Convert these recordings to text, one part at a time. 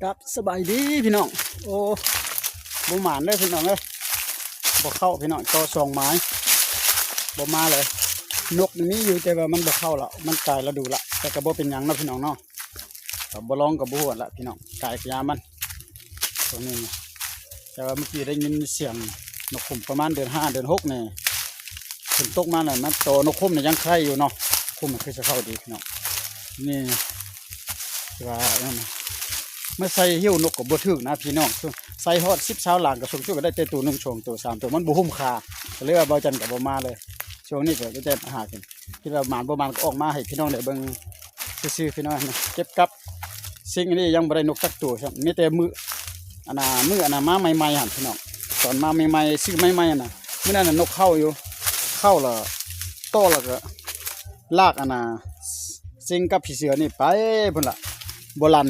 ครับสบายดีพี่น้องโอ้บ่หมานเลยพี่น้องเลยบ่เข้าพี่น้องต่อ2 ไม้บ่มาเลยนกนี่อยู่แต่ว่ามันบ่เข้าละมันตายแล้วดูละแต่ก็บ่เป็นหยังเนาะพี่น้องเนาะก็บ่ร้องก็บ่หวดละพี่น้องกายยามันตรงนี้แต่ว่าเมื่อกี้ได้ยินเสียงนกขุมประมาณเดือน5เดือน6นี่ฝนตกมาน่ะมันโตนกขุมนี่ยังไข่อยู่เนาะขุมมันคือจะเข้าดีพี่น้องนี่ว่านั่นเมื่อใส่เหี้ยวนกกับบถึกนะพี่น้องใส่ฮอด10 20 หลังกับช่วงก็ได้แต่ตัว1 ช่วงตัว3ตัวมันบ่หุ้มคาก็เลยว่าบ่จันกับบ่มาเลยช่วงนี้ก็จะหากินที่ว่าหมานบ่หมานก็ออกมาให้พี่น้องได้เบิ่งซื่อๆพี่น้องเก็บกับสิ่งนี้ยังบ่ได้นกสักตัวครับมีแต่มืออันน่ะมาใหม่ๆหั่นพี่น้องตอนมาใหม่ๆซื้อใหม่ๆน่ะมื้อนั้นน่ะนกเข้าอยู่เข้าแล้วโตแล้วก็ลากสิ่งกับผีเสือนี่ไปพุ่นล่ะบ่ลัน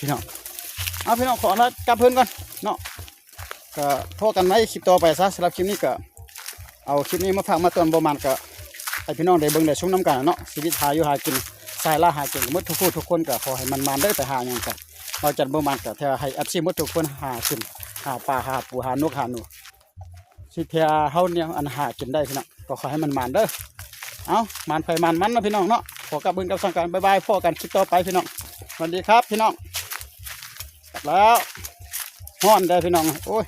พี่น้องเอาพี่น้องขอแล้วกลับเพิ่นก่อนเนาะก็พอกันไว้คลิปต่อไปซะสำหรับคลิปนี้ก็เอาคลิปนี้มาฝากมาเตือนประมาณก็ให้พี่น้องได้เบิ่งได้ชมน้ำกันเนาะชีวิตหาอยู่หากินสายล่าหากินหมดทุกคนก็ขอให้มันได้แต่หาอย่างกันเราจัดประมาณก็แท้ให้อัพซีหมดทุกคนหากินหาปลาหาปูหานกหาหนูสิเทียเฮาเนี่ยอันหากินได้พี่น้องก็ขอให้มันเด้อเอามันไปมันนะพี่น้องเนาะขอกลับเบิ่งกับสังกันบ๊ายบายพอกันคลิปต่อไปพี่น้องสวัสดีครับพี่น้องแล้วฮ้อนได้พี่น้องโอ้ย